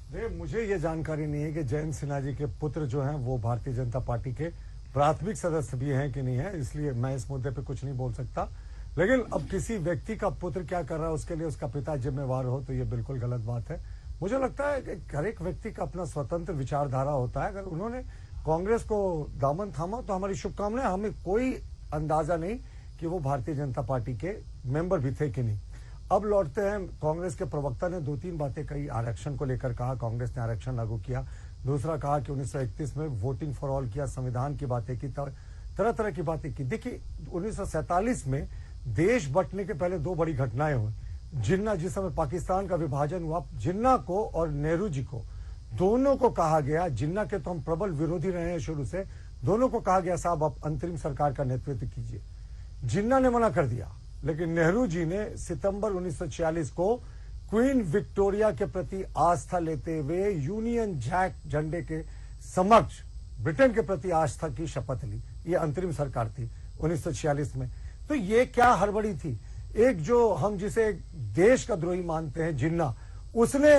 मुझे ये जानकारी नहीं है कि जयंत सिन्हा जी के पुत्र जो हैं वो भारतीय जनता पार्टी के प्राथमिक सदस्य भी हैं कि नहीं है, इसलिए मैं इस मुद्दे पे कुछ नहीं बोल सकता। लेकिन अब किसी व्यक्ति का पुत्र क्या कर रहा है उसके लिए उसका पिता जिम्मेवार हो तो ये बिल्कुल गलत बात है। मुझे लगता है कि हर एक व्यक्ति का अपना स्वतंत्र विचारधारा होता है। अगर उन्होंने कांग्रेस को दामन थामा तो हमारी शुभकामनाएं। हमें कोई अंदाजा नहीं कि वो भारतीय जनता पार्टी के मेंबर भी थे कि नहीं। अब लौटते हैं, कांग्रेस के प्रवक्ता ने 2-3 बातें कही। आरक्षण को लेकर कहा कांग्रेस ने आरक्षण लागू किया। दूसरा कहा कि 1931 में वोटिंग फॉर ऑल किया, संविधान की बातें की, तरह तरह की बातें की। देखिए 1947 में देश बंटने के पहले 2 बड़ी घटनाएं हुई। जिन्ना, जिस समय पाकिस्तान का विभाजन हुआ, जिन्ना को और नेहरू जी को दोनों को कहा गया, जिन्ना के तो हम प्रबल विरोधी रहे हैं शुरू से, दोनों को कहा गया साहब आप अंतरिम सरकार का नेतृत्व कीजिए। जिन्ना ने मना कर दिया, लेकिन नेहरू जी ने सितंबर 1946 को क्वीन विक्टोरिया के प्रति आस्था लेते हुए यूनियन जैक झंडे के समक्ष ब्रिटेन के प्रति आस्था की शपथ ली। ये अंतरिम सरकार थी 1946 में। तो ये क्या हड़बड़ी थी? एक जो हम जिसे देश का द्रोही मानते हैं जिन्ना, उसने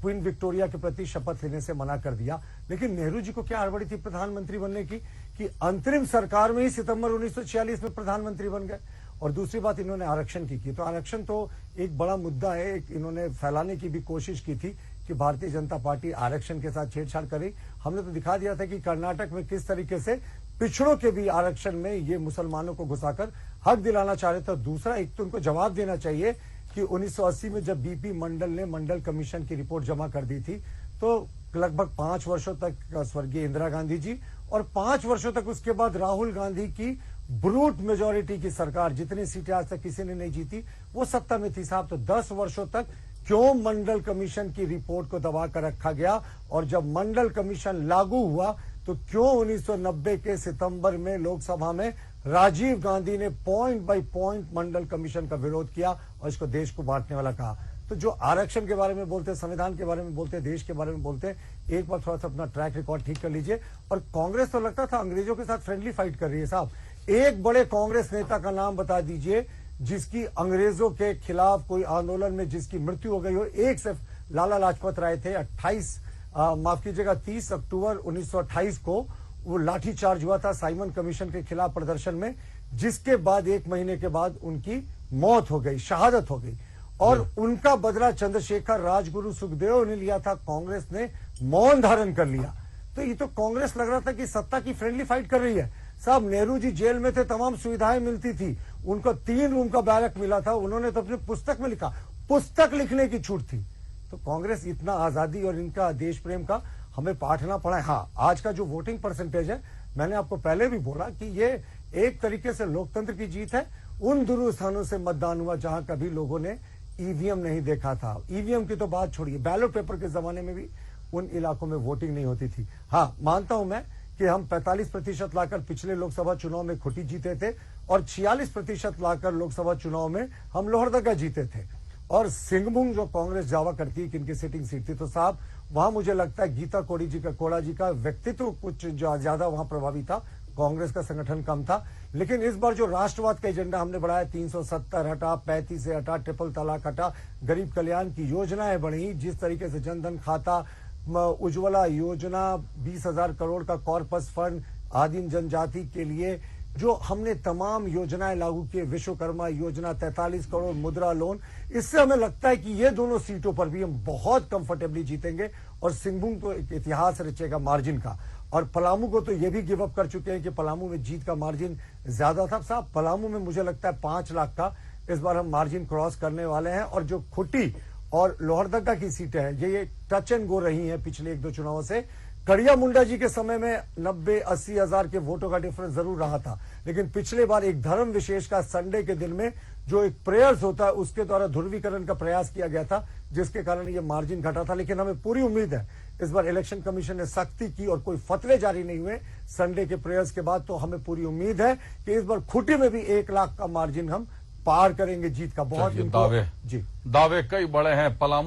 क्वीन विक्टोरिया के प्रति शपथ लेने से मना कर दिया। लेकिन नेहरू जी को क्या हड़बड़ी थी प्रधानमंत्री बनने की कि अंतरिम सरकार में ही सितंबर 1946 में प्रधानमंत्री बन गए। और दूसरी बात, इन्होंने आरक्षण की तो आरक्षण तो एक बड़ा मुद्दा है। एक इन्होंने फैलाने की भी कोशिश की थी कि भारतीय जनता पार्टी आरक्षण के साथ छेड़छाड़ करी। हमने तो दिखा दिया था कि कर्नाटक में किस तरीके से पिछड़ों के भी आरक्षण में ये मुसलमानों को घुसाकर हक दिलाना चाह रहे थे। दूसरा, एक तो उनको जवाब देना चाहिए कि 1980 में जब बीपी मंडल ने मंडल कमीशन की रिपोर्ट जमा कर दी थी तो लगभग 5 वर्षों तक स्वर्गीय इंदिरा गांधी जी और 5 वर्षों तक उसके बाद राहुल गांधी की ब्रूट मेजोरिटी की सरकार, जितनी सीटें आज तक किसी ने नहीं जीती, वो सत्ता में थी साहब। तो 10 वर्षों तक क्यों मंडल कमीशन की रिपोर्ट को दबा कर रखा गया? और जब मंडल कमीशन लागू हुआ तो क्यों 1990 के सितंबर में लोकसभा में राजीव गांधी ने point by point Mandal commission का विरोध किया और इसको देश को बांटने वाला कहा? तो जो आरक्षण के बारे में बोलते, संविधान के बारे में बोलते, देश के बारे में बोलते, एक बार थोड़ा सा अपना ट्रैक रिकॉर्ड ठीक कर लीजिए। और कांग्रेस तो लगता था अंग्रेजों के साथ फ्रेंडली फाइट कर रही है साहब। एक बड़े कांग्रेस नेता का नाम बता दीजिए जिसकी अंग्रेजों के खिलाफ कोई आंदोलन में जिसकी मृत्यु हो गई हो। एक सिर्फ लाला लाजपत राय थे। 30 अक्टूबर 1928 को वो लाठीचार्ज हुआ था साइमन कमीशन के खिलाफ प्रदर्शन में, जिसके बाद 1 महीने के बाद उनकी मौत हो गई, शहादत हो गई। और उनका बदला चंद्रशेखर, राजगुरु, सुखदेव ने लिया था। कांग्रेस ने मौन धारण कर लिया। तो ये तो कांग्रेस लग रहा था कि सत्ता की फ्रेंडली फाइट कर रही है साहब। नेहरू जी जेल में थे, तमाम सुविधाएं मिलती थी, उनको 3 रूम का बैरक मिला था। उन्होंने तो अपनी पुस्तक में लिखा, पुस्तक लिखने की छूट थी। तो कांग्रेस इतना आजादी और इनका देश प्रेम का हमें पाठ ना पड़ा है। हाँ, आज का जो वोटिंग परसेंटेज है, मैंने आपको पहले भी बोला कि ये एक तरीके से लोकतंत्र की जीत है। उन दूर स्थानों से मतदान हुआ जहां कभी लोगों ने ईवीएम नहीं देखा था। ईवीएम की तो बात छोड़िए, बैलेट पेपर के जमाने में भी उन इलाकों में वोटिंग नहीं होती थी। हाँ, मानता हूं मैं कि हम 45% लाकर पिछले लोकसभा चुनाव में खुटी जीते थे और 46% लाकर लोकसभा चुनाव में हम लोहरदगा जीते थे। और सिंहभूम जो कांग्रेस दावा करती है कि इनकी सिटिंग सीट थी, तो साहब वहां मुझे लगता है गीता कोड़ा जी का व्यक्तित्व कुछ ज्यादा वहां प्रभावी था, कांग्रेस का संगठन कम था। लेकिन इस बार जो राष्ट्रवाद का एजेंडा हमने बढ़ाया, 370 हटा, 35 से हटा, ट्रिपल तलाक हटा, गरीब कल्याण की योजनाएं बढ़ी, जिस तरीके से जनधन खाता, उज्ज्वला योजना, 20,000 करोड़ का कॉर्पस फंड आदिम जनजाति के लिए जो हमने तमाम योजनाएं लागू की, विश्वकर्मा योजना, 43 करोड़ मुद्रा लोन, इससे हमें लगता है कि ये दोनों सीटों पर भी हम बहुत कंफर्टेबली जीतेंगे। और सिंहभूम तो एक इतिहास रचेगा मार्जिन का। और पलामू को तो ये भी गिव अप कर चुके हैं कि पलामू में जीत का मार्जिन ज्यादा था साहब। पलामू में मुझे लगता है 5 लाख का इस बार हम मार्जिन क्रॉस करने वाले हैं। और जो खुटी और लोहरदगा की सीटें हैं, ये टच एंड गो रही हैं पिछले 1-2 चुनावों से। कड़िया मुंडा जी के समय में 90-80 हजार के वोटों का डिफरेंस जरूर रहा था, लेकिन पिछले बार एक धर्म विशेष का संडे के दिन में जो एक प्रेयर्स होता है उसके द्वारा ध्रुवीकरण का प्रयास किया गया था, जिसके कारण ये मार्जिन घटा था। लेकिन हमें पूरी उम्मीद है इस बार इलेक्शन कमीशन ने सख्ती की और कोई फतवे जारी नहीं हुए संडे के प्रेयर्स के बाद। तो हमें पूरी उम्मीद है कि इस बार खुटी में भी 1 लाख का मार्जिन हम पार करेंगे जीत का। बहुत दावे कई बड़े हैं। पलामू